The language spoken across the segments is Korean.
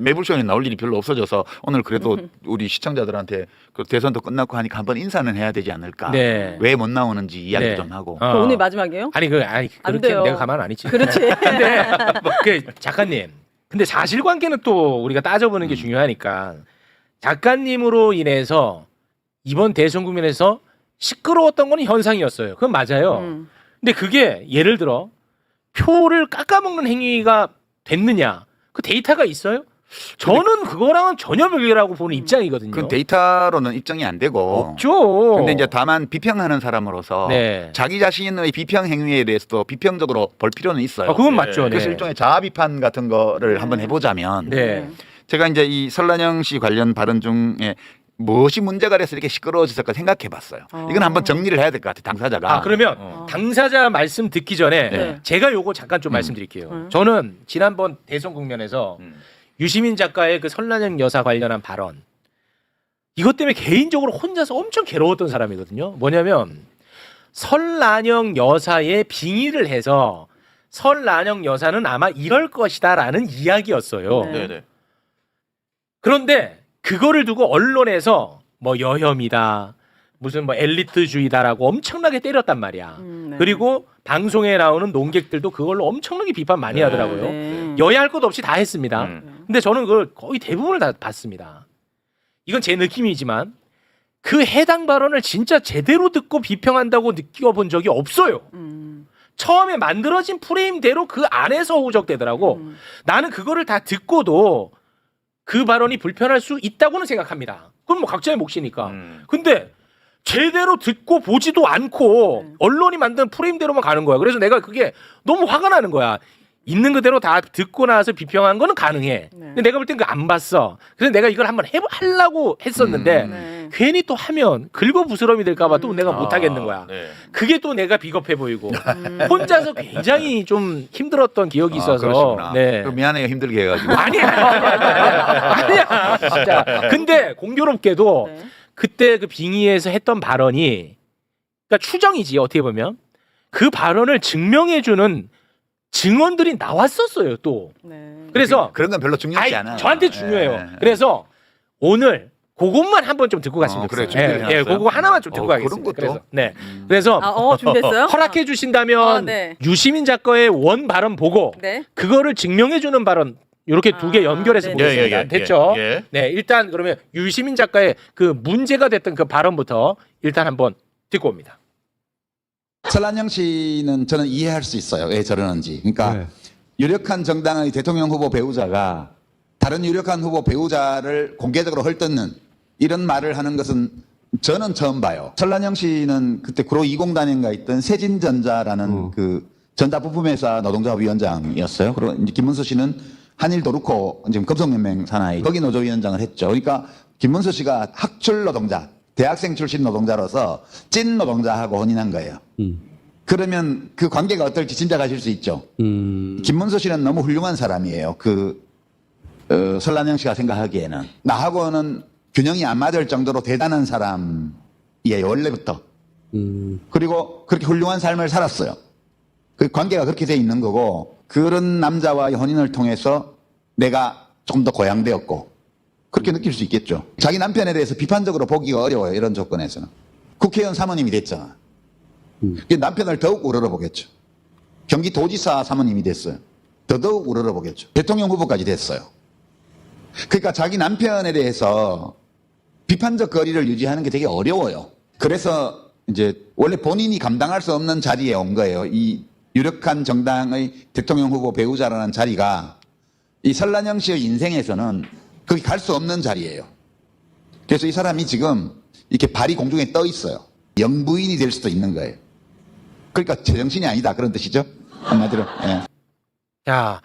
매불쇼에 나올 일이 별로 없어져서 오늘 그래도 우리 시청자들한테 그 대선도 끝났고 하니까 한번 인사는 해야 되지 않을까. 네. 왜 못 나오는지 이야기 네. 좀 하고. 오늘 마지막이에요? 아니 안 그렇게 돼요. 내가 가만 안 있지. 그렇지. 근데 그 작가님, 근데 사실관계는 또 우리가 따져보는 게 중요하니까 작가님으로 인해서 이번 대선 국면에서 시끄러웠던 건 현상이었어요. 그건 맞아요. 근데 그게 예를 들어 표를 깎아먹는 행위가 됐느냐? 그 데이터가 있어요? 저는 그거랑은 전혀 별개라고 보는 입장이거든요. 그 데이터로는 입증이 안 되고. 없죠. 근데 이제 다만 비평하는 사람으로서 네. 자기 자신의 비평 행위에 대해서도 비평적으로 볼 필요는 있어요. 그건 맞죠. 그래서 네. 일종의 자아 비판 같은 거를 한번 해보자면 네. 제가 이제 이 설란영 씨 관련 발언 중에 무엇이 문제가 돼서 이렇게 시끄러워졌을까 생각해봤어요. 이건 한번 정리를 해야 될 것 같아요. 당사자가. 그러면 당사자 말씀 듣기 전에 네. 제가 요거 잠깐 좀 말씀드릴게요. 저는 지난번 대선 국면에서 유시민 작가의 그 설란영 여사 관련한 발언 이것 때문에 개인적으로 혼자서 엄청 괴로웠던 사람이거든요. 뭐냐면 설란영 여사의 빙의를 해서 설란영 여사는 아마 이럴 것이다라는 이야기였어요. 네. 네네. 그런데 그거를 두고 언론에서 뭐 여혐이다, 무슨 뭐 엘리트주의다라고 엄청나게 때렸단 말이야. 네. 그리고 방송에 나오는 논객들도 그걸로 엄청나게 비판 많이 하더라고요. 네. 여야할 것 없이 다 했습니다. 근데 저는 그걸 거의 대부분을 다 봤습니다. 이건 제 느낌이지만 그 해당 발언을 진짜 제대로 듣고 비평한다고 느껴본 적이 없어요. 처음에 만들어진 프레임대로 그 안에서 호적되더라고. 나는 그거를 다 듣고도 그 발언이 불편할 수 있다고는 생각합니다. 그건 뭐 각자의 몫이니까. 근데 제대로 듣고 보지도 않고 언론이 만든 프레임대로만 가는 거야. 그래서 내가 그게 너무 화가 나는 거야. 있는 그대로 다 듣고 나서 비평한 거는 가능해. 근데 내가 볼 땐 그거 안 봤어. 그래서 내가 이걸 한번 하려고 했었는데 네. 괜히 또 하면 긁어부스럼이 될까봐 또 내가 못 하겠는 거야. 네. 그게 또 내가 비겁해 보이고 혼자서 굉장히 좀 힘들었던 기억이 있어서. 그러시구나. 네. 그럼 미안해요. 힘들게 해가지고. 아니야. 진짜. 근데 공교롭게도 네. 그때 그 빙의에서 했던 발언이 그러니까 추정이지 어떻게 보면 그 발언을 증명해주는 증언들이 나왔었어요 또. 네. 그래서 그런 건 별로 중요하지 아이, 않아요. 저한테 중요해요. 예. 그래서 오늘 그것만 한번 좀 듣고 갔으면 그래, 좋겠어요. 준비를 예, 해놨어요? 그거 하나만 좀 듣고 그런 가겠습니다. 것도? 그래서 네, 그래서 준비했어요? 허락해 주신다면 아, 네. 유시민 작가의 원 발언 보고 네. 그거를 증명해주는 발언 이렇게 두 개 연결해서 네. 보겠습니다. 예, 예, 예, 됐죠? 예, 예. 네, 일단 그러면 유시민 작가의 그 문제가 됐던 그 발언부터 일단 한번 듣고 옵니다. 설란영 씨는 저는 이해할 수 있어요. 왜 저러는지. 그러니까 유력한 정당의 대통령 후보 배우자가 다른 유력한 후보 배우자를 공개적으로 헐뜯는 이런 말을 하는 것은 저는 처음 봐요. 설란영 씨는 그때 구로 20단인가 있던 세진전자라는 그 전자부품회사 노동조합위원장이었어요. 그리고 이제 김문수 씨는 한일도르코 지금 금속연맹 산하의 거기 노조위원장을 했죠. 그러니까 김문수 씨가 학출 노동자, 대학생 출신 노동자로서 찐 노동자하고 혼인한 거예요. 그러면 그 관계가 어떨지 짐작하실 수 있죠. 김문수 씨는 너무 훌륭한 사람이에요. 설란영 씨가 생각하기에는 나하고는 균형이 안 맞을 정도로 대단한 사람이에요. 원래부터. 그리고 그렇게 훌륭한 삶을 살았어요. 그 관계가 그렇게 돼 있는 거고 그런 남자와의 혼인을 통해서 내가 좀 더 고양되었고 그렇게 느낄 수 있겠죠. 자기 남편에 대해서 비판적으로 보기가 어려워요. 이런 조건에서는. 국회의원 사모님이 됐잖아. 남편을 더욱 우러러보겠죠. 경기도지사 사모님이 됐어요. 더더욱 우러러보겠죠. 대통령 후보까지 됐어요. 그러니까 자기 남편에 대해서 비판적 거리를 유지하는 게 되게 어려워요. 그래서 이제 원래 본인이 감당할 수 없는 자리에 온 거예요. 이 유력한 정당의 대통령 후보 배우자라는 자리가 이 설란영 씨의 인생에서는 거기 갈 수 없는 자리예요. 그래서 이 사람이 지금 이렇게 발이 공중에 떠 있어요. 영부인이 될 수도 있는 거예요. 그러니까 제정신이 아니다 그런 뜻이죠. 한마디로. 예. 자,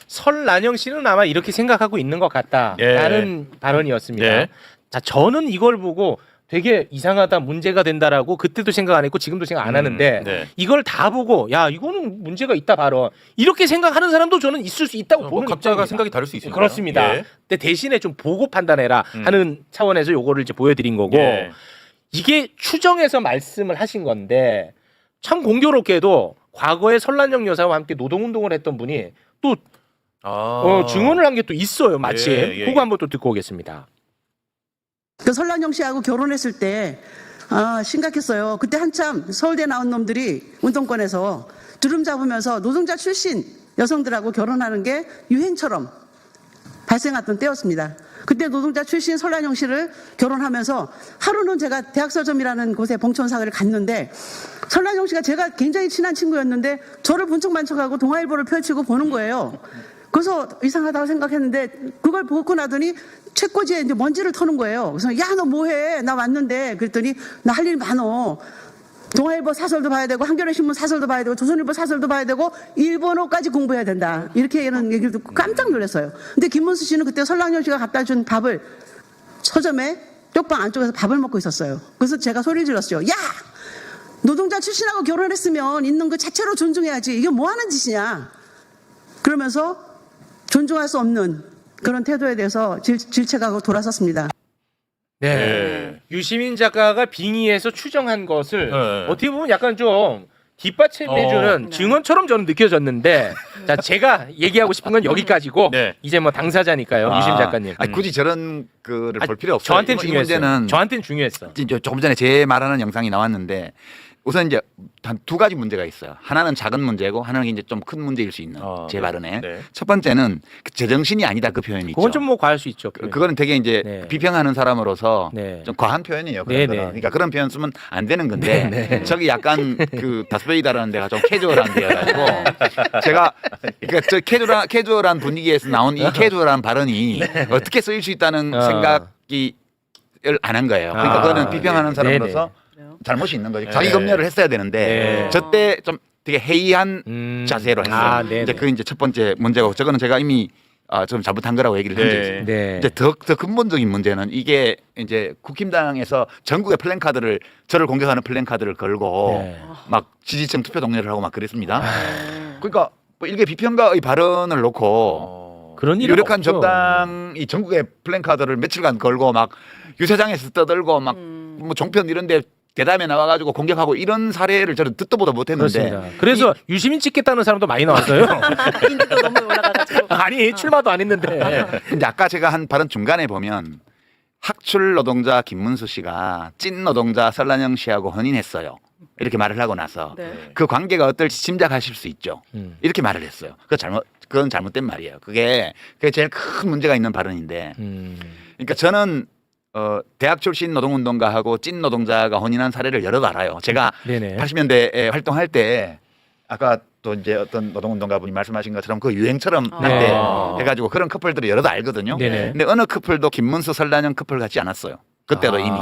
설란영 씨는 아마 이렇게 생각하고 있는 것 같다라는 발언이었습니다. 네. 자, 저는 이걸 보고 되게 이상하다, 문제가 된다라고 그때도 생각 안 했고 지금도 생각 안 하는데 네. 이걸 다 보고 야 이거는 문제가 있다 바로 이렇게 생각하는 사람도 저는 있을 수 있다고 뭐 보는 각자가 입장입니다. 생각이 다를 수 있습니다. 그렇습니다. 예. 근데 대신에 좀 보고 판단해라 하는 차원에서 요거를 이제 보여드린 거고 예. 이게 추정해서 말씀을 하신 건데 참 공교롭게도 과거에 설란영 여사와 함께 노동운동을 했던 분이 또 증언을 한 게 또 있어요. 마침 그거 한번 또 듣고 오겠습니다. 그 설란영 씨하고 결혼했을 때 심각했어요. 그때 한참 서울대 나온 놈들이 운동권에서 주름 잡으면서 노동자 출신 여성들하고 결혼하는 게 유행처럼 발생했던 때였습니다. 그때 노동자 출신 설란영 씨를 결혼하면서 하루는 제가 대학서점이라는 곳에 봉천사를 갔는데 설란영 씨가 제가 굉장히 친한 친구였는데 저를 분석만척하고 동아일보를 펼치고 보는 거예요. 그래서 이상하다고 생각했는데 그걸 보고 나더니 책꽂이에 이제 먼지를 터는 거예요. 그래서 야, 너 뭐해? 나 왔는데. 그랬더니 나 할 일 많어. 동아일보 사설도 봐야 되고 한겨레신문 사설도 봐야 되고 조선일보 사설도 봐야 되고 일본어까지 공부해야 된다. 이렇게 하는 얘기를 듣고 깜짝 놀랐어요. 근데 김문수 씨는 그때 설랑열 씨가 갖다 준 밥을 서점에 쪽방 안쪽에서 밥을 먹고 있었어요. 그래서 제가 소리를 질렀어요. 야! 노동자 출신하고 결혼했으면 있는 그 자체로 존중해야지. 이게 뭐 하는 짓이냐. 그러면서 존중할 수 없는 그런 태도에 대해서 질책하고 돌아섰습니다. 네. 유시민 작가가 빙의해서 추정한 것을 어떻게 보면 약간 좀 뒷받침해주는 증언처럼 저는 느껴졌는데 자 제가 얘기하고 싶은 건 여기까지고 이제 뭐 당사자니까요. 유시민 작가님. 굳이 저런 거를 볼 필요 없어요. 저한테는 이 중요했어요. 문제는 저한테는 중요했어. 조금 전에 제 말하는 영상이 나왔는데 우선 이제 한 두 가지 문제가 있어요. 하나는 작은 문제고 하나는 이제 좀 큰 문제일 수 있는 제 발언에 첫 번째는 그 제정신이 아니다 그 표현이 있죠. 그건 좀 뭐 과할 수 있죠. 그거는 되게 이제 비평하는 사람으로서 네. 좀 과한 표현이에요. 네, 그런 네. 그러니까 그런 표현 쓰면 안 되는 건데 저기 약간 그 다스베이다라는 데가 좀 캐주얼한 데여가지고 제가 그러니까 저 캐주얼한 분위기에서 나온 이 캐주얼한 발언이 어떻게 쓰일 수 있다는 생각이 안 한 거예요. 그러니까 그거는 비평하는 사람으로서 잘못이 있는 거지. 자기 검열을 했어야 되는데 저때 좀 되게 해이한 자세로 했어요. 이제 그 이제 첫 번째 문제고 저거는 제가 이미 좀 잘못한 거라고 얘기를 한 적이 있어요. 이제 더 근본적인 문제는 이게 이제 국힘당에서 전국의 플랜카드를 저를 공격하는 플랜카드를 걸고 막 지지층 투표 동료를 하고 막 그랬습니다. 그러니까 뭐 일개 비평가의 발언을 놓고 그런 일은 유력한 없죠. 정당이 전국의 플랜카드를 며칠간 걸고 막 유세장에서 떠들고 막 뭐 종편 이런데 대담에 나와가지고 공격하고 이런 사례를 저는 듣도 보도 못했는데 그렇습니다. 그래서 유시민 찍겠다는 사람도 많이 나왔어요. 인기도 너무 올라가가지고. 아니 출마도 안 했는데. 근데 아까 제가 한 발언 중간에 보면 학출 노동자 김문수 씨가 찐 노동자 설란영 씨하고 혼인했어요. 이렇게 말을 하고 나서 그 관계가 어떨지 짐작하실 수 있죠. 이렇게 말을 했어요. 그건 잘못된 말이에요. 그게 제일 큰 문제가 있는 발언인데. 그러니까 저는 대학 출신 노동운동가하고 찐 노동자가 혼인한 사례를 여러 알아요. 제가 80년대에 활동할 때 아까 또 이제 어떤 노동운동가 분이 말씀하신 것처럼 그 유행처럼 한때 해가지고 그런 커플들을 여러 알거든요. 근데 어느 커플도 김문수 설란영 커플 같지 않았어요. 그때도 이미.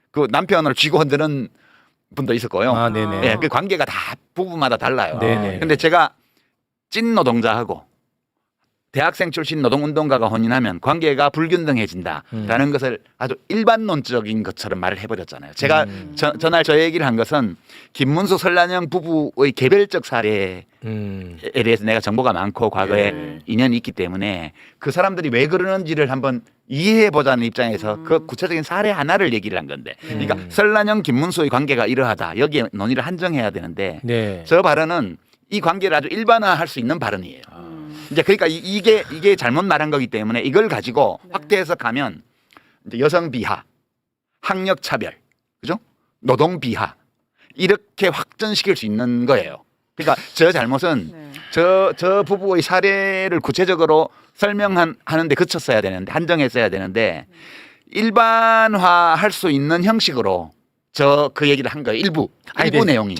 그 남편을 쥐고 흔드는 분도 있었고요. 그 관계가 다 부부마다 달라요. 근데 제가 찐 노동자하고 대학생 출신 노동운동가가 혼인하면 관계가 불균등해진다라는 것을 아주 일반론적인 것처럼 말을 해버렸잖아요. 제가 전날 저 얘기를 한 것은 김문수 설란영 부부의 개별적 사례에 대해서 내가 정보가 많고 과거에 인연이 있기 때문에 그 사람들이 왜 그러는지를 한번 이해해보자는 입장에서 그 구체적인 사례 하나를 얘기를 한 건데 그러니까 설란영 김문수의 관계가 이러하다. 여기에 논의를 한정해야 되는데 저 발언은 이 관계를 아주 일반화할 수 있는 발언이에요. 이제 그러니까 이게 잘못 말한 거기 때문에 이걸 가지고 확대해서 가면 이제 여성 비하, 학력 차별, 그죠? 노동 비하 이렇게 확전시킬 수 있는 거예요. 그러니까 저 잘못은 저 부부의 사례를 구체적으로 설명하는데 그쳤어야 되는데 한정했어야 되는데 일반화할 수 있는 형식으로 그 얘기를 한 거예요. 일부 내용이.